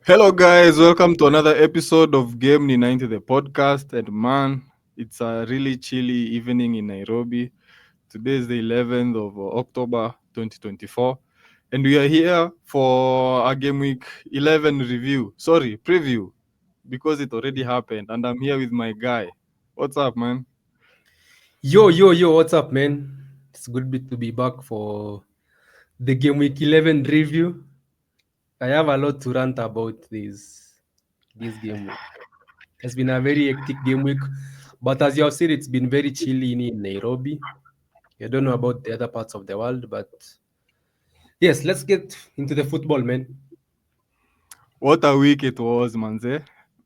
Hello, guys. Welcome to another episode of Game Ni 90 the podcast. And man, it's a really chilly evening in Nairobi. Today is the 11th of October 2024. And we are here for a Game Week 11 review. Sorry, preview, because it already happened. And I'm here with my guy. What's up, man? Yo, what's up, man? It's to be back for the Game Week 11 review. I have a lot to rant about this game week. It has been a very hectic game week, but as you have said, it's been very chilly in Nairobi. I don't know about the other parts of the world, but yes, let's get into the football, man. What a week it was, manze.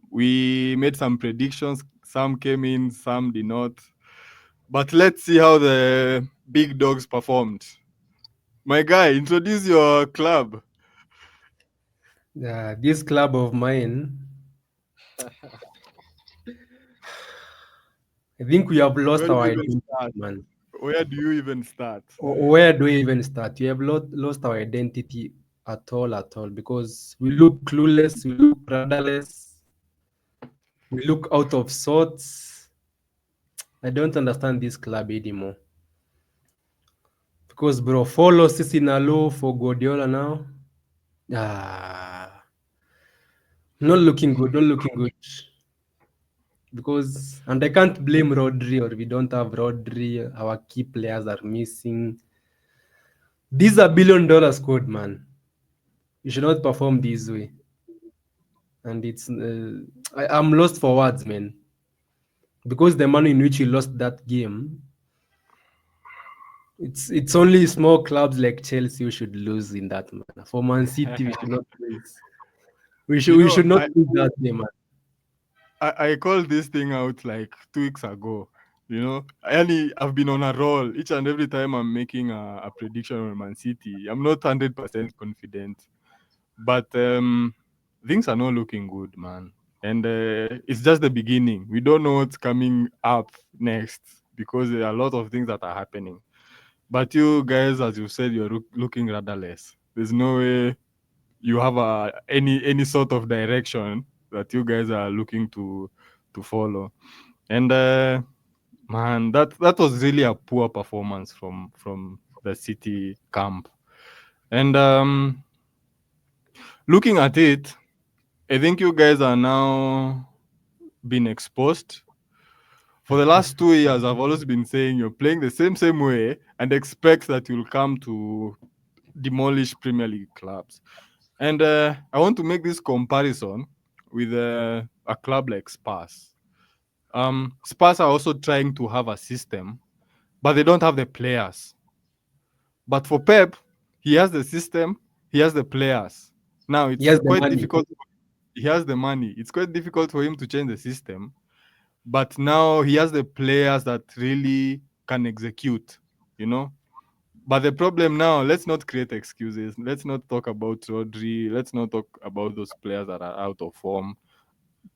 We made some predictions. Some came in, some did not. But let's see how the big dogs performed. My guy, introduce your club. This club of mine, I think we have Where lost do our we even identity, start? man. Where do you even start? Where do we even start? We have lost our identity at all, because we look clueless, we look rudderless, we look out of sorts. I don't understand this club anymore. Because, bro, 4 losses in a row for Guardiola now. Ah, not looking good, not looking good. Because, and I can't blame Rodri, or we don't have Rodri. Our key players are missing. These are $1 billion squad, man. You should not perform this way. And I'm lost for words, man. Because the manner in which we lost that game, it's only small clubs like Chelsea who should lose in that manner. For Man City, we should not lose. You We know, should not lose that game, man. I called this thing out like 2 weeks ago. I've been on a roll. Each and every time I'm making a prediction on Man City, I'm not 100% confident. But things are not looking good, man. And it's just the beginning. We don't know what's coming up next because there are a lot of things that are happening. But you guys, as you said, you're looking rudderless. There's no way you have any sort of direction that you guys are looking to follow. And man, that was really a poor performance from the City camp. And looking at it, I think you guys are now being exposed. For the last 2 years, I've always been saying you're playing the same way and expect that you'll come to demolish Premier League clubs. And I want to make this comparison with a club like Spurs. Spurs are also trying to have a system, but they don't have the players. But for Pep, he has the system, he has the players. Now He it's has the quite money. difficult. He has the money. It's quite difficult for him to change the system, but now he has the players that really can execute. You know, But the problem now, let's not create excuses. Let's not talk about Rodri. Let's not talk about those players that are out of form.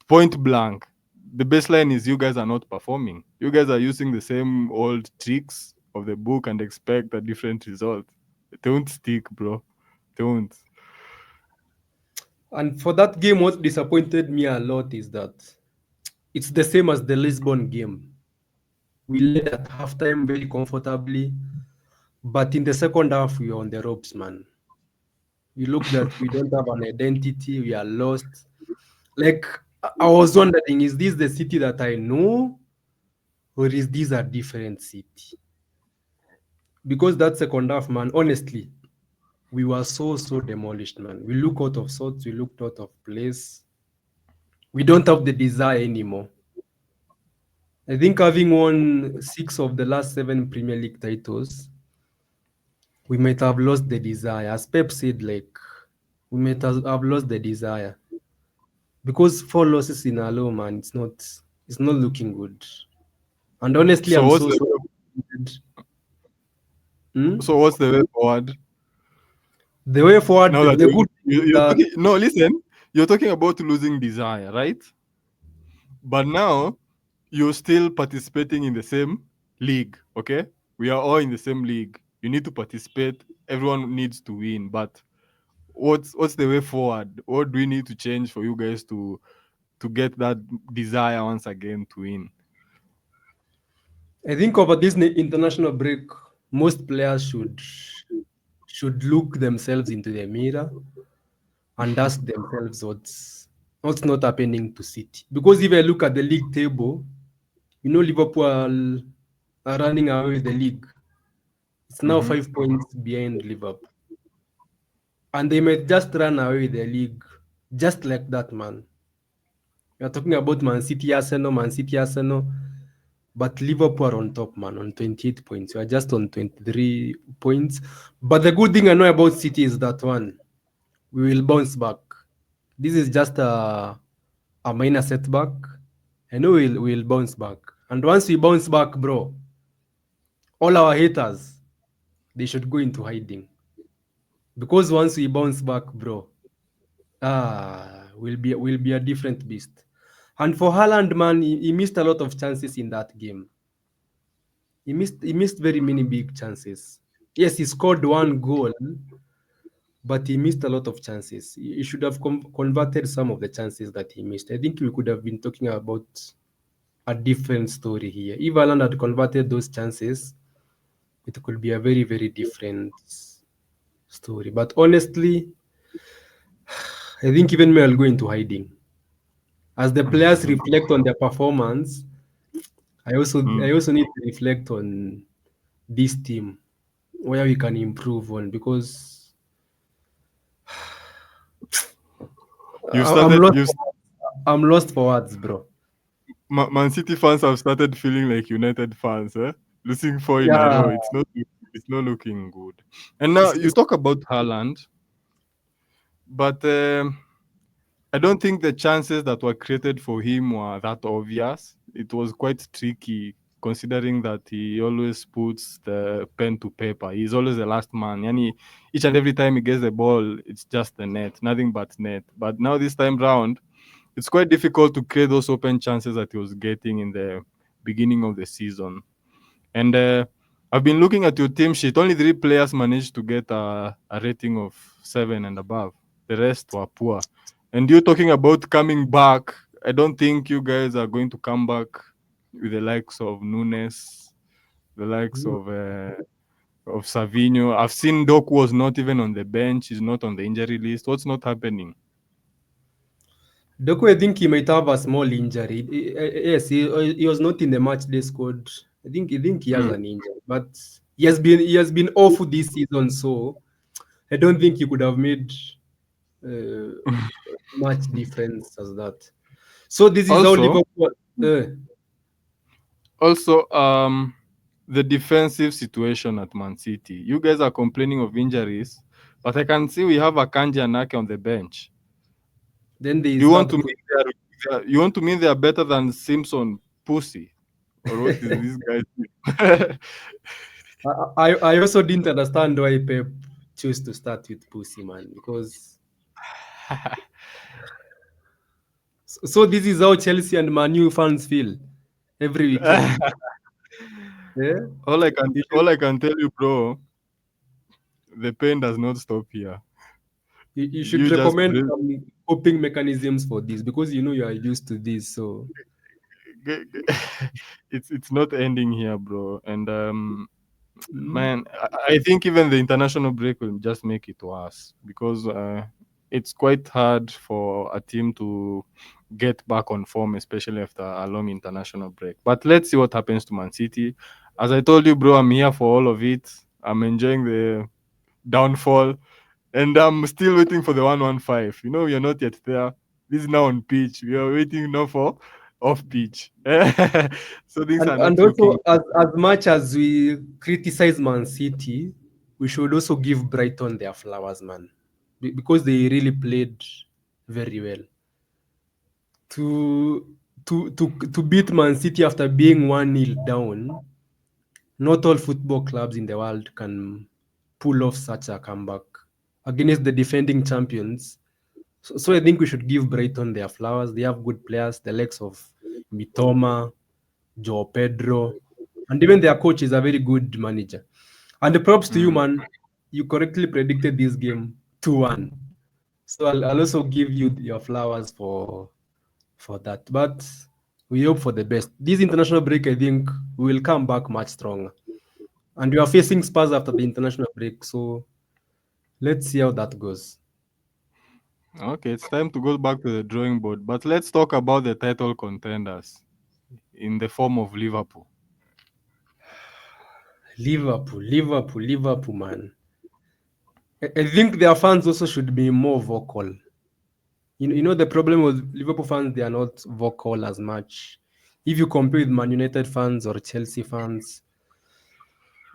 Point blank, the baseline is you guys are not performing. You guys are using the same old tricks of the book and expect a different result. Don't stick, bro. Don't. And for that game, what disappointed me a lot is that it's the same as the Lisbon game. We led at halftime very comfortably, but in the second half, we were on the ropes, man. We look that we don't have an identity, we are lost. Like, I was wondering, is this the city that I know, or is this a different city? Because that second half, man, honestly, we were so demolished, man. We look out of sorts, we looked out of place. We don't have the desire anymore. I think having won 6 of the last 7 Premier League titles, we might have lost the desire. As Pep said, like, we might have lost the desire. Because 4 losses in a row, man, it's not looking good. And honestly, So I'm what's so the disappointed. Hmm? so what's the way forward? The way forward, Now that the good thing is you're that talking, no, listen, you're talking about losing desire, right? But now you're still participating in the same league, okay? We are all in the same league. You need to participate. Everyone needs to win. But what's the way forward? What do we need to change for you guys to get that desire once again to win? I think over this international break, most players should look themselves into the mirror and ask themselves what's not happening to City. Because if I look at the league table, you know Liverpool are running away with the league. It's now Mm-hmm. 5 points behind Liverpool. And they might just run away with the league just like that, man. You're talking about Man City, Arsenal, but Liverpool are on top, man, on 28 points. You are just on 23 points. But the good thing I know about City is that one, we will bounce back. This is just a minor setback. I know we'll bounce back. And once we bounce back, bro, all our haters, they should go into hiding. Because once we bounce back, bro, we'll be a different beast. And for Haaland, man, he missed a lot of chances in that game. He missed very many big chances. Yes, he scored one goal, but he missed a lot of chances. He should have converted some of the chances that he missed. I think we could have been talking about a different story here. If Haaland had converted those chances, it could be a very, very different story. But honestly, I think even me, I'll go into hiding. As the players reflect on their performance, I also need to reflect on this team where we can improve on because You I'm started lost. you I'm lost for words, bro. Man City fans have started feeling like United fans, eh? Losing four in a Yeah, row. It's not looking good. And now it's, you it's talk about Haaland, but I don't think the chances that were created for him were that obvious. It was quite tricky considering that he always puts the pen to paper. He's always the last man. Yani, each and every time he gets the ball, it's just the net, nothing but net. But now this time round, it's quite difficult to create those open chances that he was getting in the beginning of the season. And I've been looking at your team sheet. Only 3 players managed to get a rating of 7 and above. The rest were poor. And you talking about coming back, I don't think you guys are going to come back with the likes of Nunes, the likes of Savinho. I've seen Doku was not even on the bench. He's not on the injury list. What's not happening? Doku. I think he might have a small injury. Yes, he was not in the match day squad. I think he has Mm. an injury, but he has been awful this season. So I don't think he could have made uh, much difference as that. So this is how Also, Liverpool. Uh, the defensive situation at Man City. You guys are complaining of injuries, but I can see we have Akanji and Ake on the bench. then there Do is you want that. to mean you want to mean they are better than Simpson Pussy? Or what is this guy doing? I also didn't understand why Pep chose to start with Pussy, man, because so this is how Chelsea and Man U fans feel every weekend. Yeah, you should, all I can tell you, bro, the pain does not stop here. you should You just recommend breathe. some coping mechanisms for this because you are used to this. So It's not ending here, bro. And mm, man, I think even the international break will just make it worse because it's quite hard for a team to get back on form, especially after a long international break. But let's see what happens to Man City. As I told you, bro, I'm here for all of it. I'm enjoying the downfall, and I'm still waiting for the 115. You know, we are not yet there. This is now on pitch. We are waiting now for off pitch. So things are and not also looking. as much as we criticize Man City, we should also give Brighton their flowers, man, because they really played very well. To to beat Man City after being 1-0 down, not all football clubs in the world can pull off such a comeback against the defending champions. So I think we should give Brighton their flowers. They have good players, the likes of Mitoma, Joe Pedro, and even their coach is a very good manager. And the props to you, Mm. man. You correctly predicted this game 2-1. So I'll also give you your flowers for that. But we hope for the best. This international break, I think, we will come back much stronger. And we are facing Spurs after the international break, so let's see how that goes. Okay, it's time to go back to the drawing board. But let's talk about the title contenders in the form of Liverpool. Liverpool, man. I think their fans also should be more vocal. You know the problem with Liverpool fans, they are not vocal as much. If you compare with Man United fans or Chelsea fans,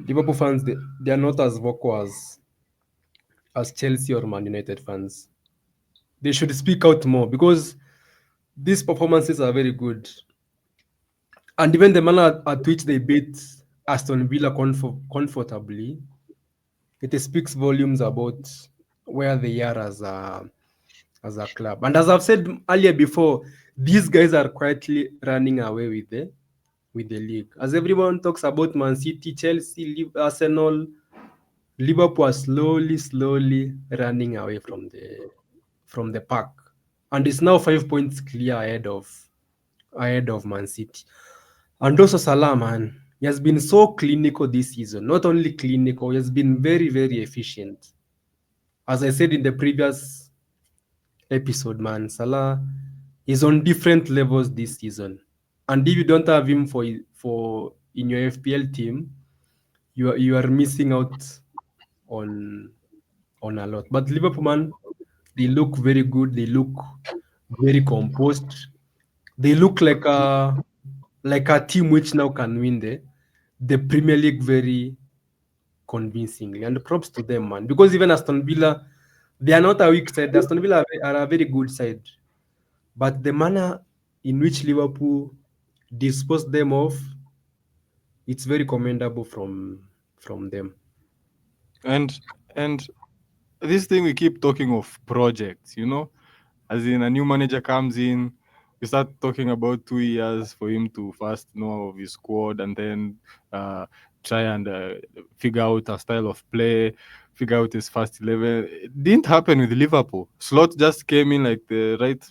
Liverpool fans they are not as vocal as Chelsea or Man United fans. They should speak out more because these performances are very good. And even the manner at which they beat Aston Villa comfortably, it speaks volumes about where they are as a club. And as I've said earlier before, these guys are quietly running away with the league. As everyone talks about Man City, Chelsea, Arsenal, Liverpool are slowly running away from the pack, and it's now 5 points clear ahead of Man City. And also Salah, man, he has been so clinical this season. Not only clinical, he has been very efficient. As I said in the previous episode, man, Salah is on different levels this season. And if you don't have him for in your FPL team, you are missing out on on a lot. But Liverpool, man, they look very good. They look very composed. They look like a team which now can win the Premier League very convincingly. And props to them, man. Because even Aston Villa, they are not a weak side. Aston Villa are a very good side. But the manner in which Liverpool disposed them of, it's very commendable from them. And and this thing we keep talking of projects, as in a new manager comes in, we start talking about 2 years for him to first know of his squad and then uh, try and figure out a style of play, figure out his first 11. It didn't happen with Liverpool. Slot just came in like the right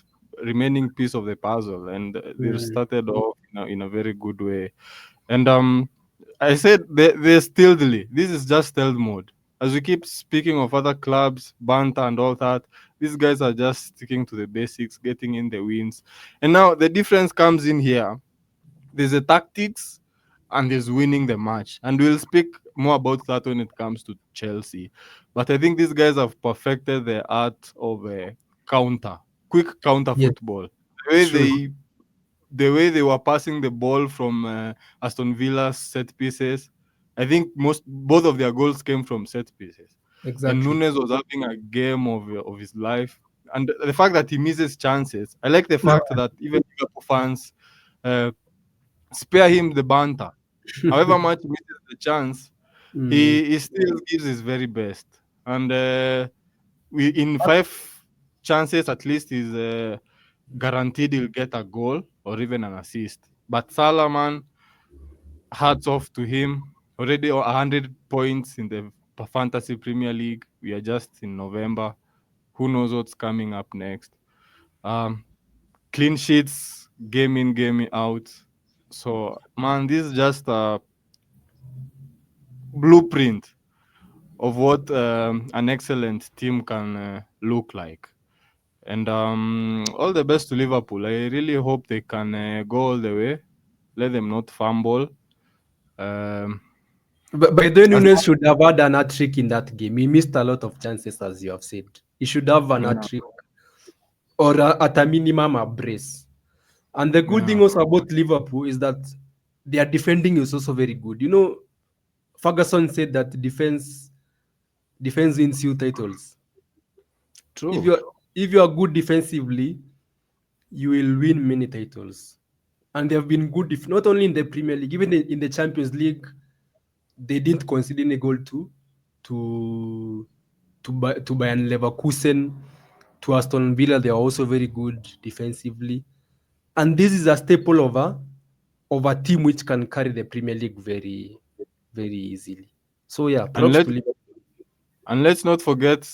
remaining piece of the puzzle, and they Mm. started off in a very good way. And I said they're stealthily. This is just stealth mode. As we keep speaking of other clubs, banter and all that, these guys are just sticking to the basics, getting in the wins. And now the difference comes in here. There's a tactics and there's winning the match. And we'll speak more about that when it comes to Chelsea. But I think these guys have perfected the art of a counter, quick counter Yes, football. The way true. they were passing the ball from Aston Villa's set pieces, I think both of their goals came from set pieces. And Exactly. Nunes was having a game of his life, and the fact that he misses chances, I like the fact that even Liverpool fans uh, spare him the banter. However much he misses the chance, Mm. he still gives his very best. And we in 5 chances at least he's guaranteed he'll get a goal or even an assist. But Salah, man, hats off to him. Already 100 points in the Fantasy Premier League. We are just in November. Who knows what's coming up next? Um, Clean sheets, game in, game out. So, man, this is just a blueprint of what an excellent team can look like. And all the best to Liverpool. I really hope they can go all the way. Let them not fumble. Um, But by then, as Nunes should have had an hat trick in that game. He missed a lot of chances, as you have said. He should have an hat yeah, trick or at a minimum a brace. And the good yeah, thing also about Liverpool is that their defending is also very good. Ferguson said that defense wins you titles. If true. you're if you are good defensively, you will win many titles. And they have been good if not only in the Premier League, even in the Champions League, they didn't concede any goal to to Bayern Leverkusen, to Aston Villa. They are also very good defensively, and this is a staple of a team which can carry the Premier League very easily. So yeah, And props let to Liverpool. And let's not forget,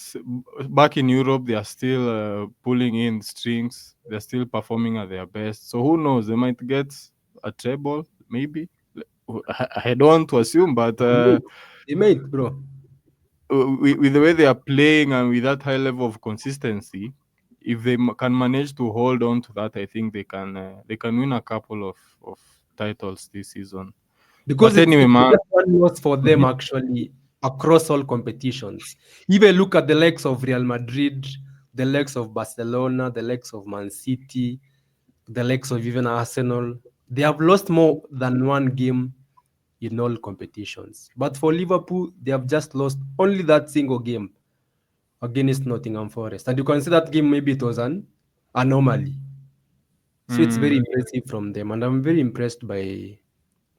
back in Europe, they are still pulling in strings. They're still performing at their best. So who knows? They might get a treble, maybe. I don't want to assume, but They made, they made, bro. with the way they are playing and with that high level of consistency, if they can manage to hold on to that, I think they can win a couple of titles this season. Because But anyway, it's man. just one loss for them Mhm. actually across all competitions. Even look at the likes of Real Madrid, the likes of Barcelona, the likes of Man City, the likes of even Arsenal. They have lost more than one game in all competitions. But for Liverpool, they have just lost only that single game against Nottingham Forest. And you can see that game maybe it was an anomaly. So it's very Mm, impressive from them. And I'm very impressed by.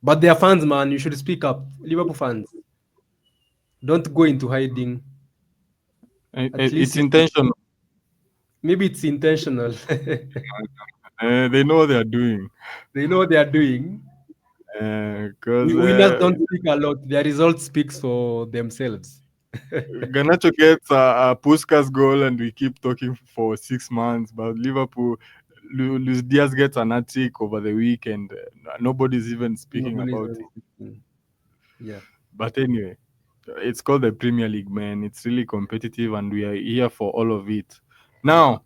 But their fans, man, you should speak up. Liverpool fans, don't go into hiding. At least it's intentional. maybe it's intentional. They know what they are doing. They know what they are doing. Because Winners don't speak a lot. Their results speaks for themselves. Garnacho gets a Puskas goal and we keep talking for 6 months. But Liverpool, Luis Diaz gets an hat-trick over the weekend. Nobody's even speaking Nobody's about even it. speaking. Yeah. But anyway, it's called the Premier League, man. It's really competitive and we are here for all of it. Yeah. Now,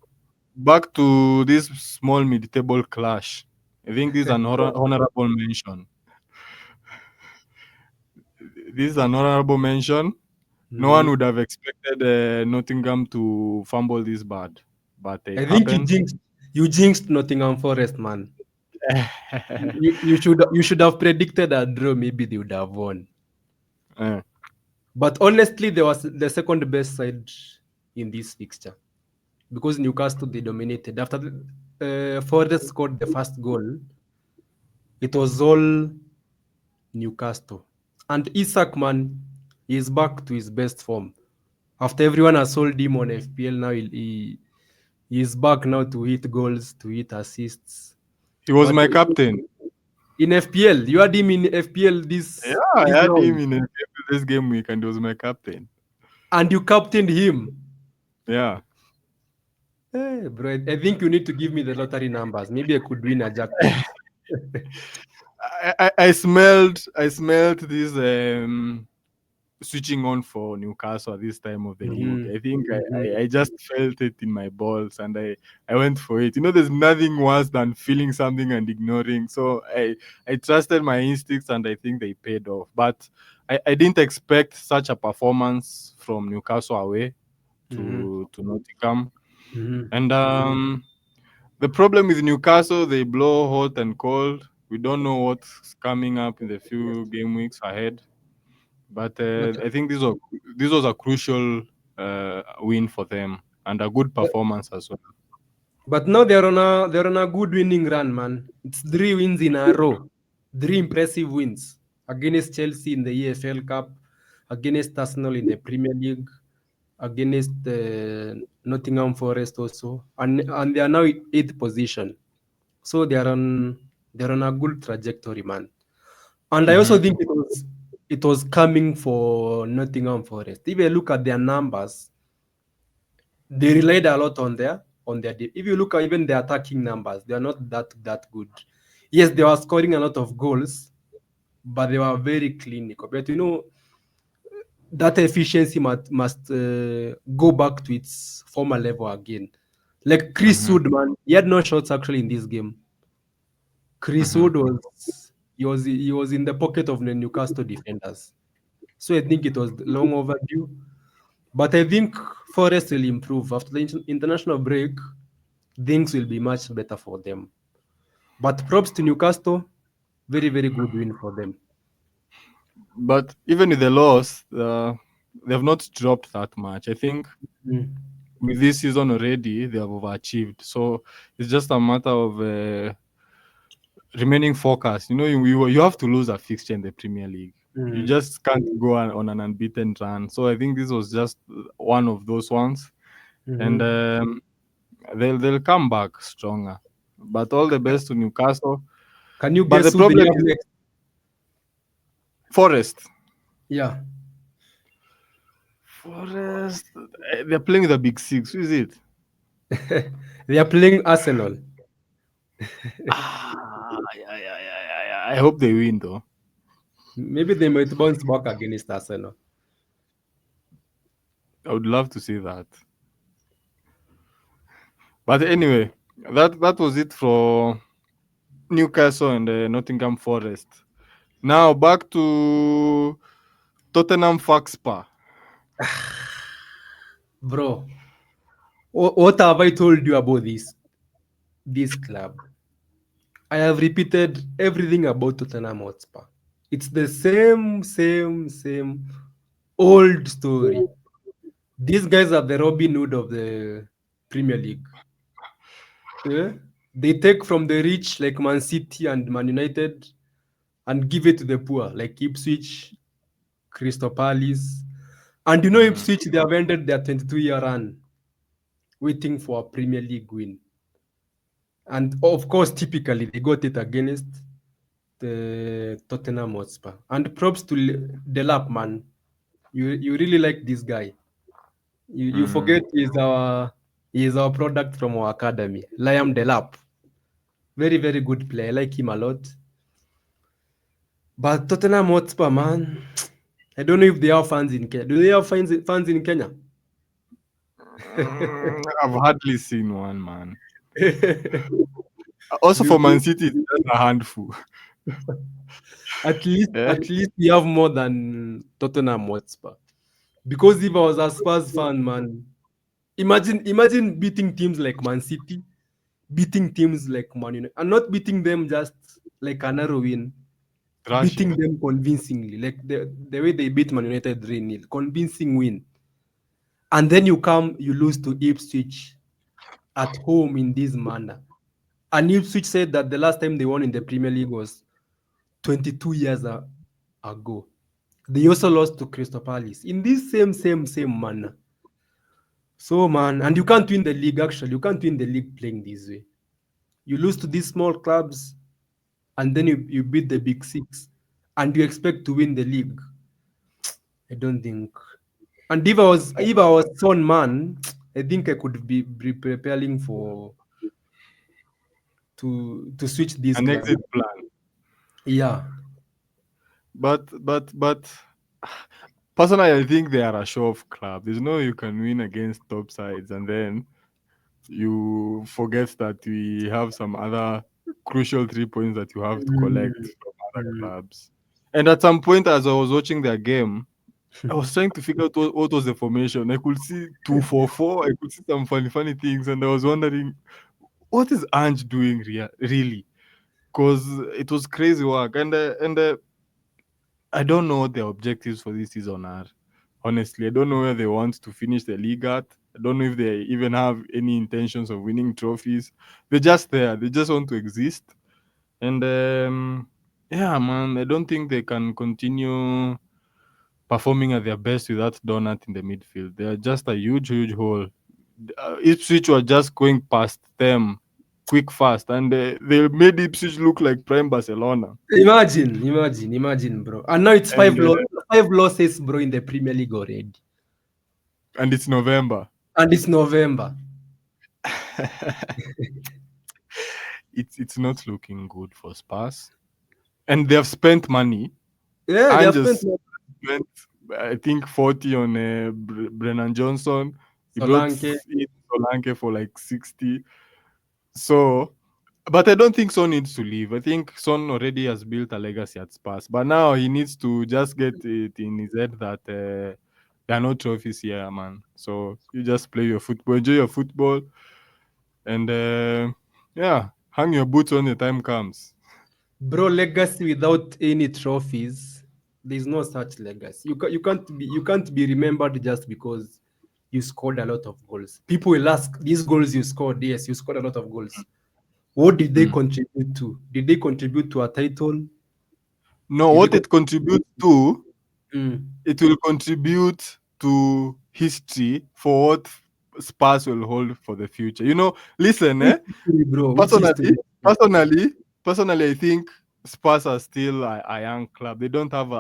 back to this small mid-table clash. I think this is an honorable mention. This is an honorable mention. No one Mhm. would have expected Nottingham to fumble this bad, but I it think happens. you jinxed Nottingham Forest, man. You should have predicted a draw. Maybe they would have won. Eh, But honestly, they was the second best side in this fixture because Newcastle they dominated. After Forest scored the first goal, it was all Newcastle. And Isak, man, he is back to his best form. After everyone has sold him on FPL, now he is back now to hit goals, to hit assists. he was But my captain. in FPL, you had him in FPL Yeah, I this had him round, in this game week, and he was my captain. and you captained him. Yeah, Hey, bro, I think you need to give me the lottery numbers. Maybe I could win a jackpot. I smelled this switching on for Newcastle at this time of the league. Mhm, I think mhm. I just felt it in my balls and I went for it. There's nothing worse than feeling something and ignoring. So I trusted my instincts and I think they paid off. But I didn't expect such a performance from Newcastle away Mhm, to Nottingham. mhm. And the problem with Newcastle, they blow hot and cold. We don't know what's coming up in the few game weeks ahead. But But, I think this was a crucial win for them and a good but performance as well. but now they're on a good winning run, man. It's 3 wins in a row, 3 impressive wins against Chelsea in the EFL Cup, against Arsenal in the Premier League, against Nottingham Forest also, and they are now in 8th position. So they're on a good trajectory, man. And I also Hmm. think it was coming for Nottingham Forest. If you look at their numbers, they relied a lot on their. If you look at even their attacking numbers, they are not that good. Yes, they were scoring a lot of goals, but they were very clinical. But that efficiency must go back to its former level again. Like Chris Hmm. Wood, man, he had no shots actually in this game. Chris Hmm. Wood was in the pocket of the Newcastle defenders. So I think it was long overdue. But I think Forest will improve after the international break. Things will be much better for them. But props to Newcastle, very very good win for them. But even with the loss, they have not dropped that much. I think Mm. with this season already, they have overachieved. So it's just a matter of remaining focused. You have to lose a fixture in the Premier League. You Mm. just can't go on an unbeaten run. So I think this was just one of those ones. And Mhm. they'll come back stronger. But all the best to Newcastle. Can you But the guess who they problem have is next? Forest. Yeah. Forest. They're playing the Big Six. Who is it? They are playing Arsenal. Yeah, yeah, yeah, yeah, yeah. I hope they win though. Maybe they might bounce back against Arsenal. I would love to see that. But anyway, that was it for Newcastle and Nottingham Forest. Now back to Tottenham Foxpa. Bro, what have I told you about this club? I have repeated everything about Tottenham Hotspur. It's the same old story. These guys are the Robin Hood of the Premier League. Yeah? They take from the rich like Man City and Man United and give it to the poor like Ipswich, Crystal Palace. And you know Mm, Ipswich, they have ended their 22-year run waiting for a Premier League win. And of course, typically they got it against the Tottenham Hotspur. And props to Delap, man. You really like this guy. You mm. forget he's our product from our academy, Liam Delap. Very good player. I like him a lot. But Tottenham Hotspur, man, I don't know if they have fans in Kenya. Do they have fans in Kenya? I've hardly seen one, man. Also You for Man think City, it's just a handful. at least Eh? at least we have more than Tottenham Hotspur. Because if I was a Spurs fan, man, imagine beating teams like Man City, beating teams like Man United, and not beating them just like a narrow win, beating Russia. them convincingly, like the way they beat Man United 3-0, convincing win. And then you lose to Ipswich at home in this manner. And Ipswich said that the last time they won in the Premier League was 22 years ago. They also lost to Crystal Palace in this same manner. So man, and you can't win the league actually. You can't win the league playing this way. You lose to these small clubs and then you beat the big six and you expect to win the league. I don't think. And if I was Son man, I think I could be preparing for to switch this An club. exit plan. Yeah. But personally, I think they are a show off club. There's no way you can win against top sides and then you forget that we have some other crucial 3 points that you have to collect Mm, from other mm. clubs. And at some point, as I was watching their game, I was trying to figure out what was the formation. I could see 2-4-4. I could see some funny things, and I was wondering what is Ange doing really? Because it was crazy work, and I don't know what their objectives for this season are. Honestly, I don't know where they want to finish the league at. I don't know if they even have any intentions of winning trophies. They're just there. They just want to exist. And yeah, man, I don't think they can continue performing at their best without Donut in the midfield. They are just a huge hole. Ipswich were just going past them quick, fast, and they made Ipswich look like prime Barcelona. Imagine, bro. And now it's And five losses, bro, in the Premier League already. and it's November. And it's November. It's not looking good for Spurs, and they have spent money. Yeah, they And have spent just spent, I think, 40 on Brennan Johnson. He brought Solanke. in Solanke for like 60. So, but I don't think Son needs to leave. I think Son already has built a legacy at Spurs, but now he needs to just get it in his head that there are no trophies here, man. So you just play your football, enjoy your football, and yeah, hang your boots when the time comes. Bro, legacy without any trophies, there's no such legacy. You can't be remembered just because you scored a lot of goals. People will ask, these goals you scored, yes, you scored a lot of goals. What did they Mm. contribute to? Did they contribute to a title? No, Did they what it contributes to, Mm. it will contribute to history for what Spurs will hold for the future. Listen, Which history, bro? Which personally, history? personally, personally, I think Spurs are still a young club. They don't have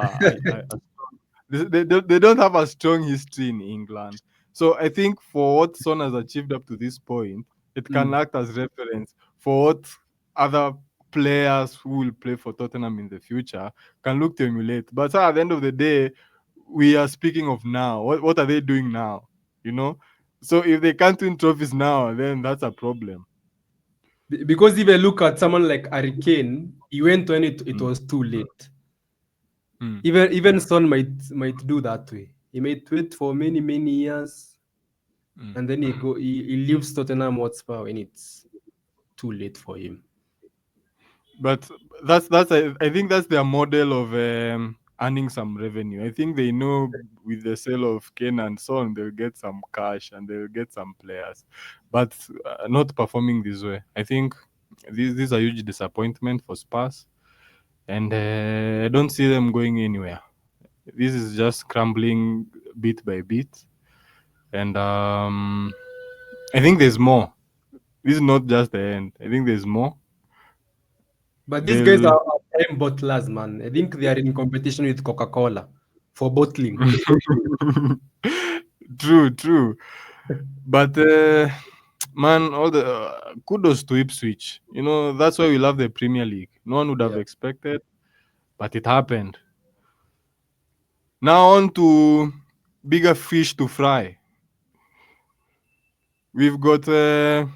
They don't have a strong history in England. So I think for what Son has achieved up to this point, it can Mm. act as reference for what other players who will play for Tottenham in the future can look to emulate. But at the end of the day, we are speaking of now. What are they doing now? You know? So if they can't win trophies now, then that's a problem. Because if I look at someone like Harry Kane, he went when it Mm, was too late. mm, Even Son might do that way. He might wait for many years, mm. and then he leaves Tottenham Hotspur when it's too late for him. But that's I think that's their model of earning some revenue. I think they know with the sale of Kane and Son, they'll get some cash and they'll get some players, but not performing this way. I think this is a huge disappointment for Spurs, and I don't see them going anywhere. This is just crumbling bit by bit, and I think there's more. This is not just the end. I think there's more. But these guys They'll are prime bottlers, man. I think they are in competition with Coca-Cola for bottling. true, true. But man, all the kudos to Ipswich. You know, that's why we love the Premier League. No one would have Yeah. expected, but it happened. Now on to bigger fish to fry. We've got a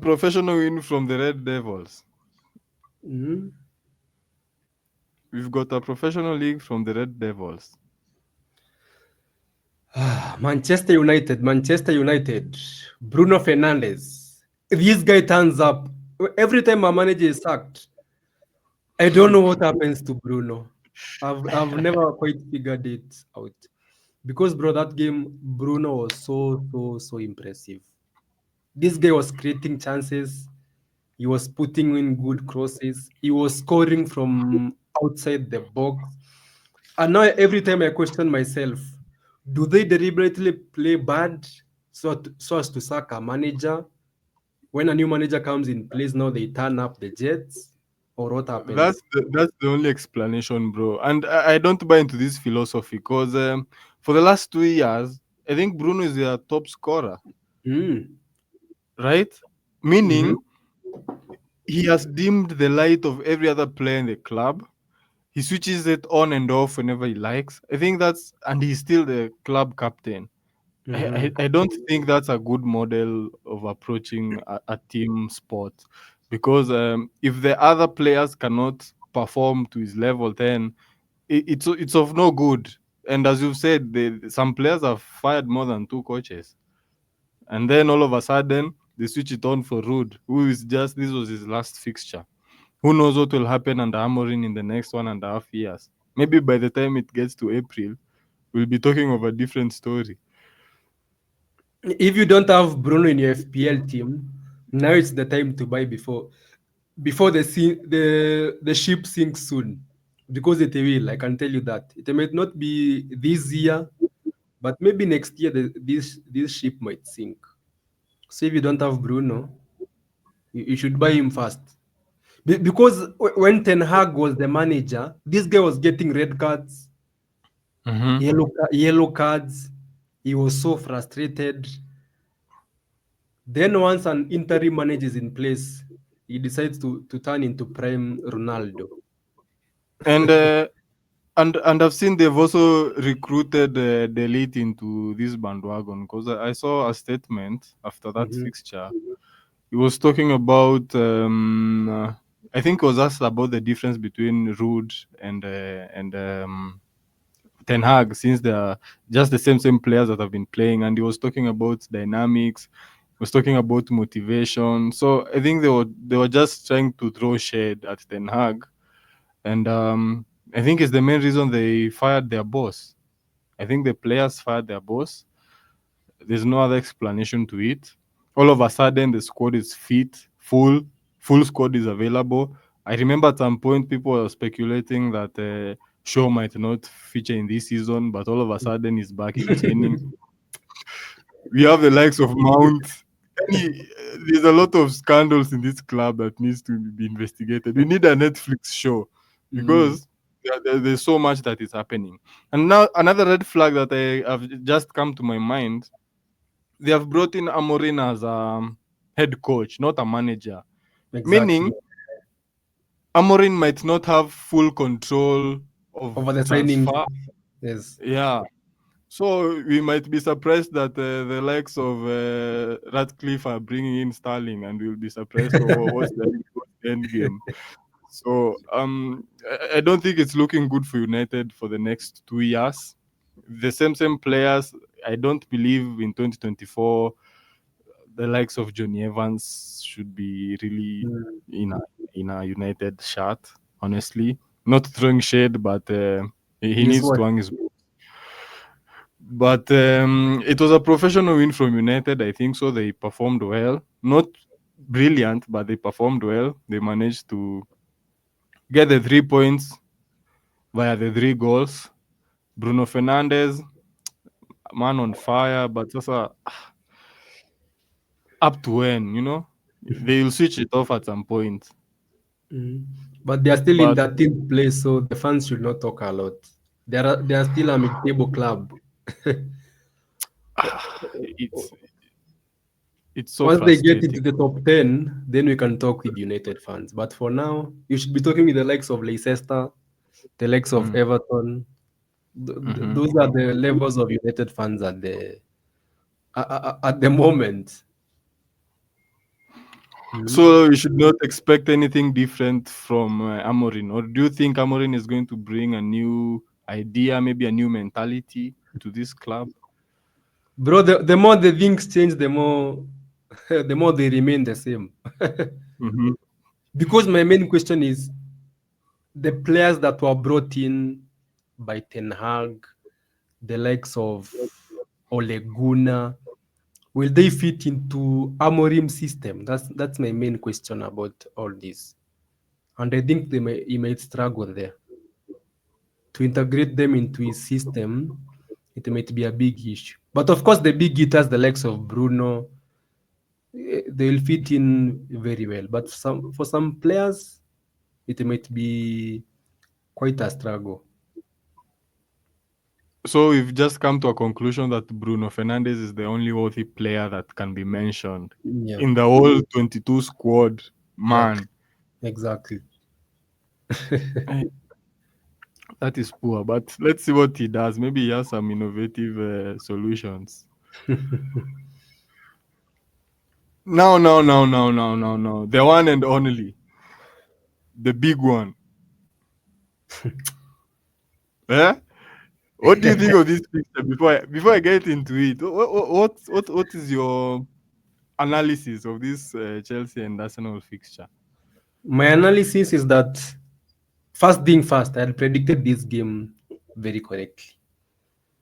professional win from the Red Devils. Mhm. We've got a professional league from the Red Devils. Manchester United, Manchester United. Bruno Fernandes. This guy turns up every time a manager is sacked. I don't know what happens to Bruno. I've never quite figured it out. Because bro, that game, Bruno was so impressive. This guy was creating chances. He was putting in good crosses. He was scoring from outside the box. And now every time I question myself, do they deliberately play bad so as to sack a manager? When a new manager comes in place, now they turn up the Jets, or what happens? That's the only explanation, bro. And I don't buy into this philosophy because for the last 2 years, I think Bruno is their top scorer, Mm. right? Hmm. Meaning he has dimmed the light of every other player in the club. He switches it on and off whenever he likes. I think that's, and he's still the club captain. Hmm. I don't think that's a good model of approaching a team sport because if the other players cannot perform to his level, then it's of no good. And as you've said, some players have fired more than two coaches, and then all of a sudden they switch it on for Rude, who is just this was his last fixture. Who knows what will happen under Amorin in the next 1.5 years? Maybe by the time it gets to April, we'll be talking of a different story. If you don't have Bruno in your FPL team, now it's the time to buy before the ship sinks soon, because it will. I can tell you that it might not be this year, but maybe next year this ship might sink. So if you don't have Bruno, you should buy him fast. Because when Ten Hag was the manager, this guy was getting red cards, Mm-hmm. yellow cards. He was so frustrated. Then once an interim manager is in place, he decides to turn into prime Ronaldo. And and I've seen they've also recruited Delete into this bandwagon because I saw a statement after that Mhm. fixture. He was talking about I think he was asked about the difference between Rude and Ten Hag since they are just the same players that have been playing, and he was talking about dynamics. He was talking about motivation. So I think they were just trying to throw shade at Ten Hag, and I think it's the main reason they fired their boss. I think the players fired their boss. There's no other explanation to it. All of a sudden, the squad is fit, full squad is available. I remember at some point people were speculating that Shaw might not feature in this season, but all of a sudden he's back in training. We have the likes of Mount. There's a lot of scandals in this club that needs to be investigated. We need a Netflix show Mm. because There's so much that is happening. And now another red flag that I have just come to my mind, they have brought in Amorin as head coach, not a manager. Exactly. Meaning Amorin might not have full control of Over the signings, transfer. yes. Yeah. So we might be surprised that the likes of Ratcliffe are bringing in Sterling, and we'll be surprised. Oh, what's the end game? So I don't think it's looking good for United for the next 2 years. The same players. I don't believe in 2024 the likes of Johnny Evans should be really Mm. in a United shirt. Honestly, not throwing shade, but he He's needs what? to hang his. But it was a professional win from United. I think so. They performed well. Not brilliant, but they performed well. They managed to get the 3 points via the three goals. Bruno Fernandes, man on fire, but also up to when, they will switch it off at some point. Mm. But they are still in But 13th place, so the fans should not talk a lot. They are still a mid-table club. it's it's so Once they get frustrating. into the top 10, then we can talk with United fans. But for now, you should be talking with the likes of Leicester, the likes of Mm, Everton. mhm. Those are the levels of United fans at the moment. Mm. So we should not expect anything different from Amorin, or do you think Amorin is going to bring a new idea, maybe a new mentality to this club? Bro, the more the things change, the more the more they remain the same. Hmm. Because my main question is the players that were brought in by Ten Hag, the likes of Ole Gunnar, will they fit into Amorim's system? That's my main question about all this. And I think he might struggle there. To integrate them into his system, it might be a big issue. But of course, the big hitters, the likes of Bruno, they'll fit in very well. But for some players, it might be quite a struggle. So we've just come to a conclusion that Bruno Fernandes is the only worthy player that can be mentioned Yeah, in the whole 22 squad. yeah, Man, exactly. eh, that is poor. But let's see what he does. Maybe he has some innovative solutions. No, no, no, no, no, no, no. The one and only, the big one. Eh? What do you think of this picture before I get into it? What is your analysis of this Chelsea and Arsenal fixture? My analysis is that first thing first, I had predicted this game very correctly.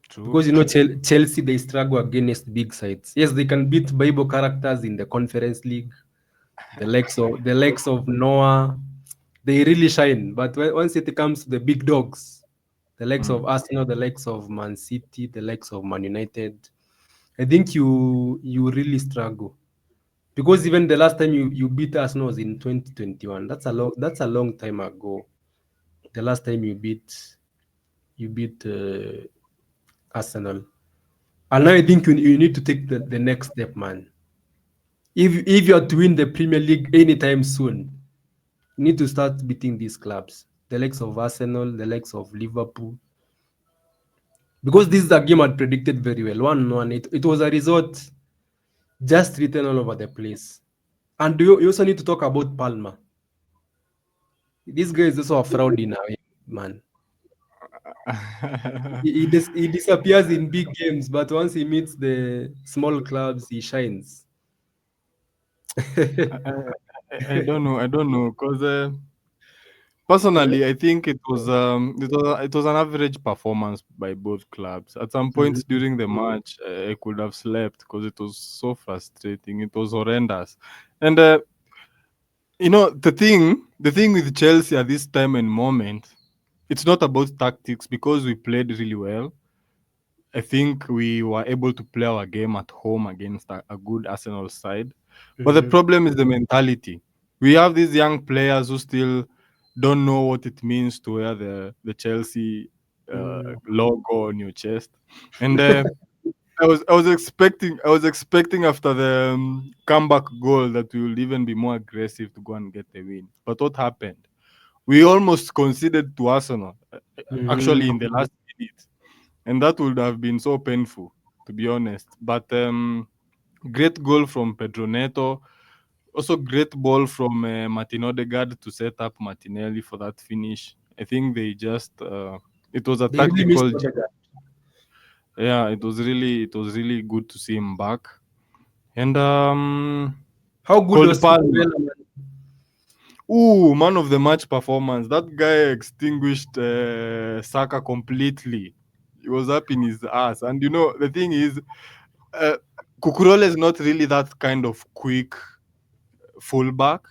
True. Because Chelsea, they struggle against big sides. Yes, they can beat Bible characters in the Conference League, the likes of Noah, they really shine. But once it comes to the big dogs, the likes Mm. of Arsenal, the likes of Man City, the likes of Man United, I think you really struggle. Because even the last time you beat Arsenal was in 2021. That's a long time ago. The last time you beat Arsenal. And now I think you need to take the next step, man. If you are to win the Premier League anytime soon, you need to start beating these clubs, the likes of Arsenal, the likes of Liverpool, because this is a game I predicted very well. 1-1. It was a result just written all over the place. And you also need to talk about Palmer. This guy is also a fraud in a way, man. He disappears in big games, but once he meets the small clubs, he shines. I don't know. I don't know because personally, I think it was an average performance by both clubs. At some points Mhm. during the match, I could have slept because it was so frustrating. It was horrendous, and the thing with Chelsea at this time and moment, it's not about tactics because we played really well. I think we were able to play our game at home against a good Arsenal side. But the Mhm. problem is the mentality. We have these young players who still don't know what it means to wear the Chelsea Mm. logo on your chest. And I was expecting after the comeback goal that we will even be more aggressive to go and get the win. But what happened? We almost conceded to Arsenal, actually Mm. in the last minute, and that would have been so painful, to be honest. But great goal from Pedro Neto. Also, great ball from Martin Odegaard to set up Martinelli for that finish. I think they just it was a They really missed tactical. Odegaard. Yeah, it was really good to see him back. And How good Cold was Palmer. Cucurella, man? Ooh, man of the match performance. That guy extinguished Saka completely. He was up in his ass. And the thing is, uh, Cucurella is not really that kind of quick fullback,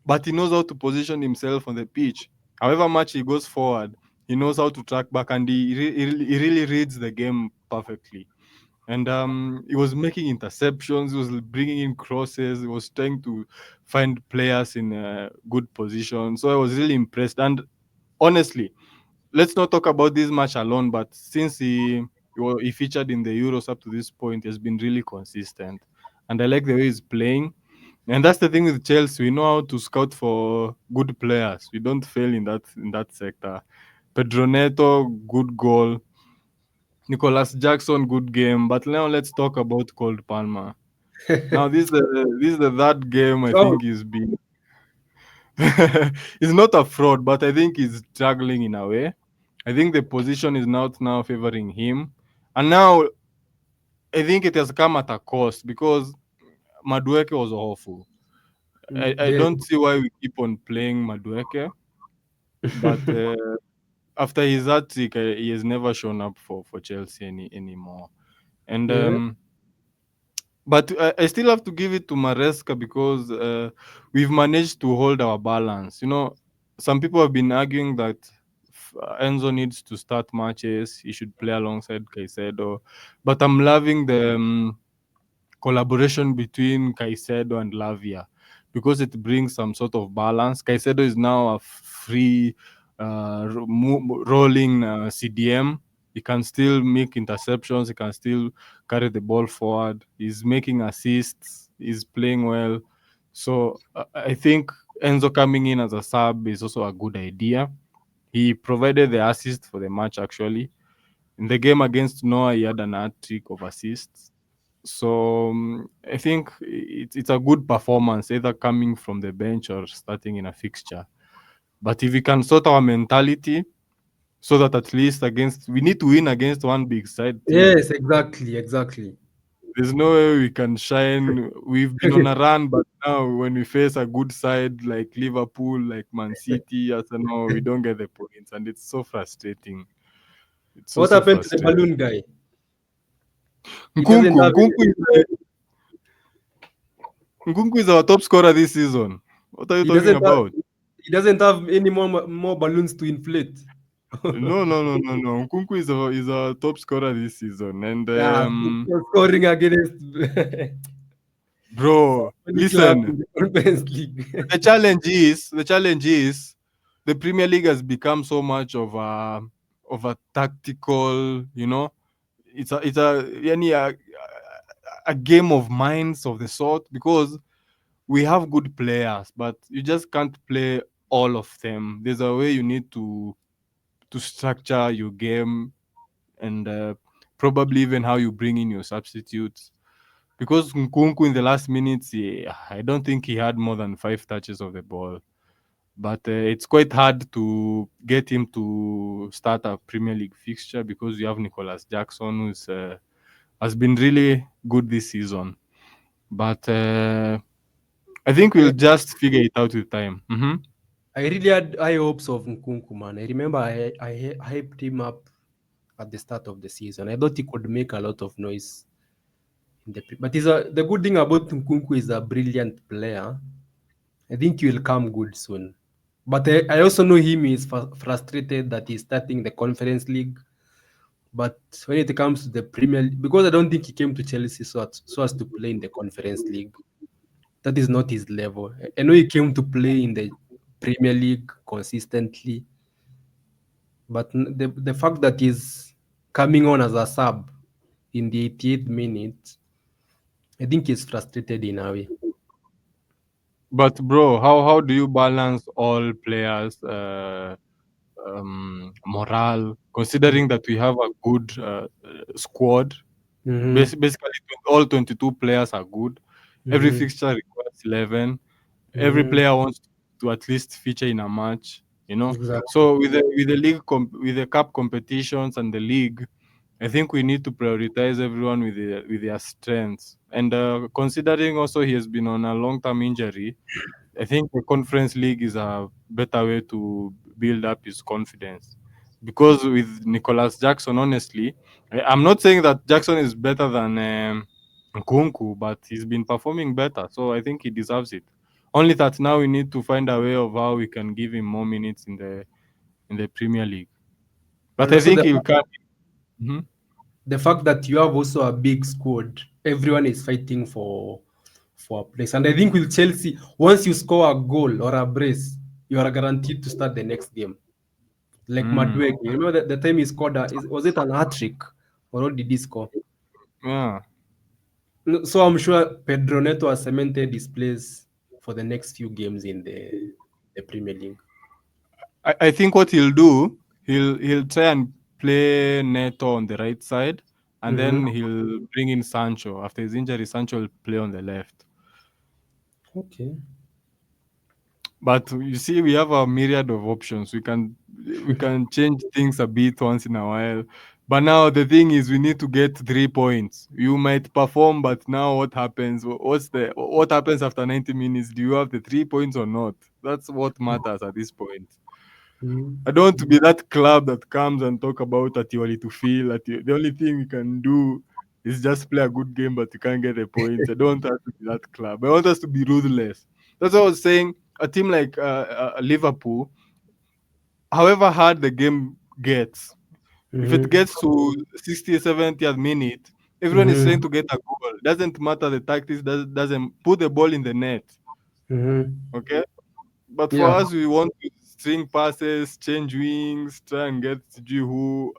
but he knows how to position himself on the pitch. However much he goes forward, he knows how to track back, and he really reads the game perfectly. And he was making interceptions, he was bringing in crosses, he was trying to find players in a good position. So I was really impressed. And honestly, let's not talk about this match alone, but since he featured in the Euros up to this point, he has been really consistent. And I like the way he's playing. And that's the thing with Chelsea. We know how to scout for good players. We don't fail in that sector. Pedro Neto, good goal. Nicholas Jackson, good game. But now let's talk about Cold Palmer. Now this is the third game I Fraud. think he's been. He's not a fraud, but I think he's struggling in a way. I think the position is not now favoring him, and now I think it has come at a cost because Madueke was awful. I Very. don't see why we keep on playing Madueke, but after his hat trick, he has never shown up for Chelsea anymore. And Yeah. but I still have to give it to Maresca because we've managed to hold our balance. Some people have been arguing that Enzo needs to start matches. He should play alongside Caicedo, but I'm loving the collaboration between Caicedo and Lavia because it brings some sort of balance. Caicedo is now a free rolling CDM. He can still make interceptions. He can still carry the ball forward. He's making assists. He's playing well. So I think Enzo coming in as a sub is also a good idea. He provided the assist for the match actually. In the game against Noah, he had an hat trick of assists. So I think it's a good performance, either coming from the bench or starting in a fixture. But if we can sort our mentality, so that at least we need to win against one big side too. Yes, exactly, exactly. There's no way we can shine. We've been on a run, but now when we face a good side like Liverpool, like Man City, Arsenal, we don't get the points, and it's so frustrating. It's so What so happened to the frustrating. balloon guy? He doesn't Nkunku, have Nkunku is, Nkunku is our top scorer this season. What are you he talking doesn't have about? he doesn't have any more balloons to inflate. No, no, no, no, no. Nkunku is a top scorer this season, and Yeah, scoring against so bro, many clubs listen. in the Conference League. The challenge is the Premier League has become so much of a tactical. It's a yani a game of minds of the sort because we have good players, but you just can't play all of them. There's a way you need to structure your game and probably even how you bring in your substitutes. Because Nkunku in the last minutes, I don't think he had more than 5 touches of the ball. But it's quite hard to get him to start a Premier League fixture because you have Nicholas Jackson, who's has been really good this season. But I think we'll I, just figure it out with time. I really had high hopes of Nkunku, man. I remember I hyped him up at the start of the season. I thought he could make a lot of noise but the good thing about Nkunku is a brilliant player. I think he will come good soon. But I also know him is frustrated that he's starting the Conference League. But when it comes to the Premier League, because I don't think he came to Chelsea so as to play in the Conference League. That is not his level. I know he came to play in the Premier League consistently. But the fact that he's coming on as a sub in the 88th minute, I think he's frustrated in a way. But bro, how do you balance all players' morale, considering that we have a good squad? Mm-hmm. Basically, all 22 players are good. Every Mm-hmm. fixture requires 11. Every Mm-hmm. player wants to at least feature in a match, you know. Exactly. So with the league with the cup competitions and the league, I think we need to prioritize everyone with their strengths. And considering also he has been on a long term injury, I think the conference league is a better way to build up his confidence. Because with Nicholas Jackson, honestly, I'm not saying that Jackson is better than Nkunku, but he's been performing better, so I think he deserves it. Only that now we need to find a way of how we can give him more minutes in the Premier League. But And I also think he'll come. Mhm. the fact that you have also a big squad, everyone is fighting for a place. And I think with Chelsea, once you score a goal or a brace, you are guaranteed to start the next game. Like Mm. Madweg, you remember the time he scored was it an hat trick or what did he score? Yeah. No, so I'm sure Pedro Neto has cemented his place for the next few games in the Premier League. I think what he'll do, he'll try and play Neto on the right side, and Mm-hmm. then he'll bring in Sancho. After his injury, Sancho will play on the left. Okay. But you see, we have a myriad of options. We can change things a bit once in a while. But now the thing is, we need to get 3 points. You might perform, but now what happens? What happens after 90 minutes? Do you have the 3 points or not? That's what matters at this point. I don't want to be that club that comes and talk about Atiwali to feel that the only thing we can do is just play a good game, but you can't get the points. I don't want us to be that club. I want us to be ruthless. That's what I was saying. A team like Liverpool, however hard the game gets, if it Mm-hmm. gets to 60, 70th minute, everyone is trying Mm-hmm. to get a goal. Doesn't matter the tactics, doesn't put the ball in the net. Mm-hmm. Okay? But for Yeah. us, we want to string passes, change wings, try and get Sijui who.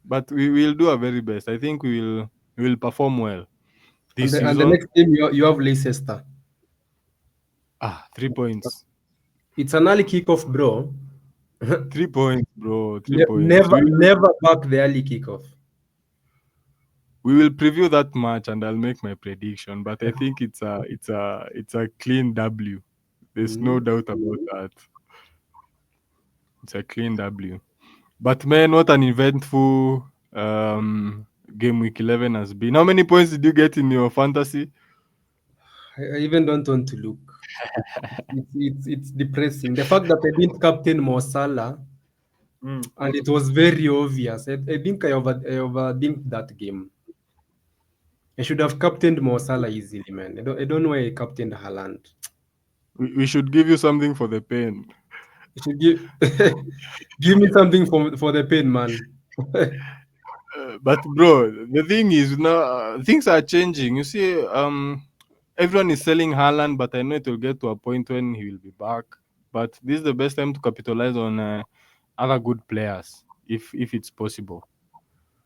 But we will do our very best. I think we will perform well And this the season. next game you have Leicester. 3 points. It's an early kickoff, bro. 3 points, bro. 3 points. Never back the early kickoff. We will preview that match and I'll make my prediction. But I think it's a clean W. There's no Mm. doubt about that. It's a clean W. But man, what an eventful game week 11 has been. How many points did you get in your fantasy? I even don't want to look. It's depressing. The fact that I didn't captain Mo Salah Mm. and it was very obvious. I think I overthinked that game. I should have captained Mo Salah easily, man. I don't know why I captained Haaland. We should give you something for the pain. You should give give me something for the pain, man. But bro, the thing is now things are changing. You see, everyone is selling Haaland, but I know it will get to a point when he will be back. But this is the best time to capitalize on other good players, if it's possible.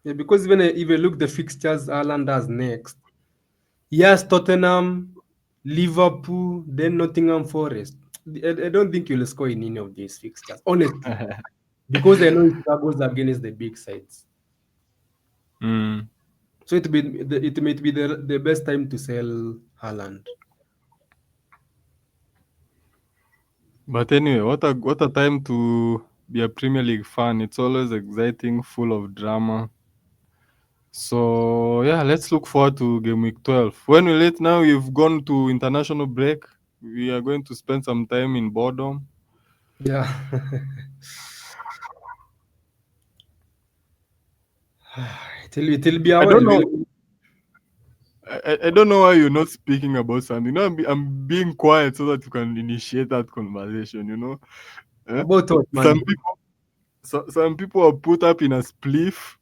Yeah, because if you look the fixtures Haaland has next, yes, Tottenham, Liverpool, then Nottingham Forest. I don't think you'll score in any of these fixtures, honestly, because I know he struggles against the big sides. Mm. So it might be the best time to sell Haaland. But anyway, what a time to be a Premier League fan. It's always exciting, full of drama. So yeah, let's look forward to game week 12. When will it now? We've gone to international break. We are going to spend some time in boredom. Yeah, it'll be a I while. don't know. I don't know why you're not speaking about something. No, I'm being quiet so that you can initiate that conversation. Eh? About what, Some man? people, some people are put up in a spliff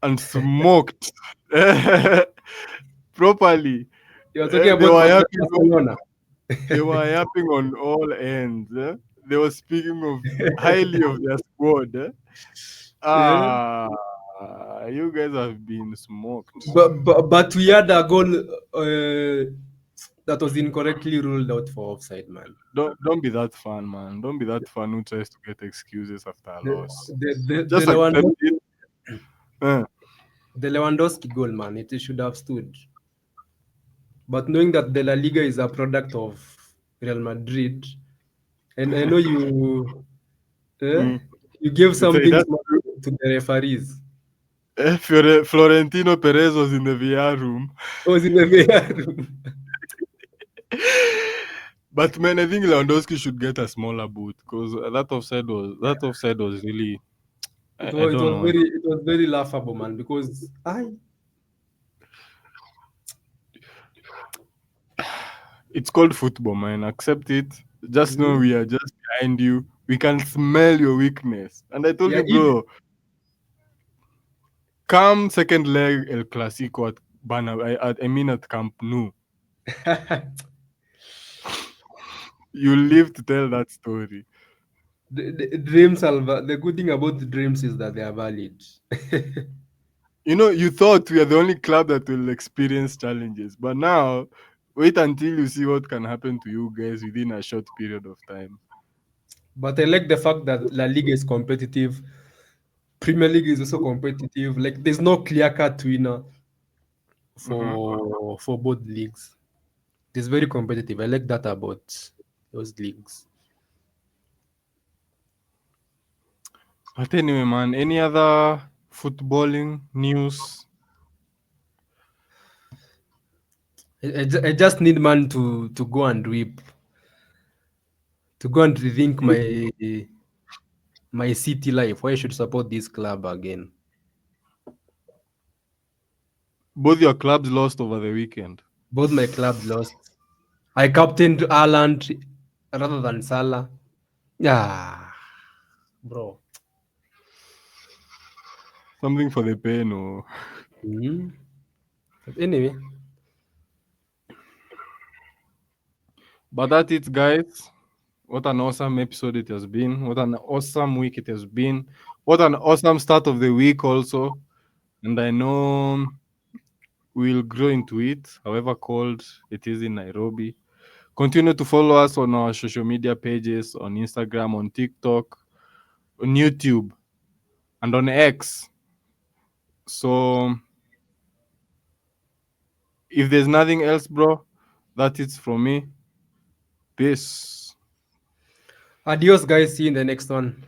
and smoked properly. You're talking They about were happy. Barcelona. They were yapping on all ends. They were speaking of highly of their squad. Yeah. Ah, you guys have been smoked. But we had a goal that was incorrectly ruled out for offside, man. Don't be that fan, man. Don't be that fan who tries to get excuses after a The loss. the Just accept Lewandowski, it. Eh. the Lewandowski goal, man, it should have stood. But knowing that the La Liga is a product of Real Madrid, and I know Mm. you gave It's something that's small true. to the referees. Florentino Perez was in the VR room. I was in the VR room. But man, I think Lewandowski should get a smaller boot because that offside was really I It don't was know. very laughable, man, because I It's called football, man. Accept it. Just know mm, we are just behind you. We can smell your weakness. And I told yeah, you, bro, come second leg El Clasico at I mean at Camp Nou. You live to tell that story. the dreams are the good thing about the dreams is that they are valid. You know, you thought we are the only club that will experience challenges, but now wait until you see what can happen to you guys within a short period of time. But I like the fact that La Liga is competitive. Premier League is also competitive. Like there's no clear cut winner Hmm. for both leagues. It's very competitive. I like that about those leagues. But anyway, man, any other footballing news? I just need man to go and weep, to go and rethink my city life. Why I should support this club again? Both your clubs lost over the weekend. Both my clubs lost. I captained Haaland rather than Salah. Yeah, bro. Something for the pain, or Mhm. But anyway, but that's it, guys. What an awesome episode it has been. What an awesome week it has been. What an awesome start of the week, also. And I know we'll grow into it, however cold it is in Nairobi. Continue to follow us on our social media pages on Instagram, on TikTok, on YouTube, and on X. So, if there's nothing else, bro, that is from me. Peace. adios, guys. See you in the next one.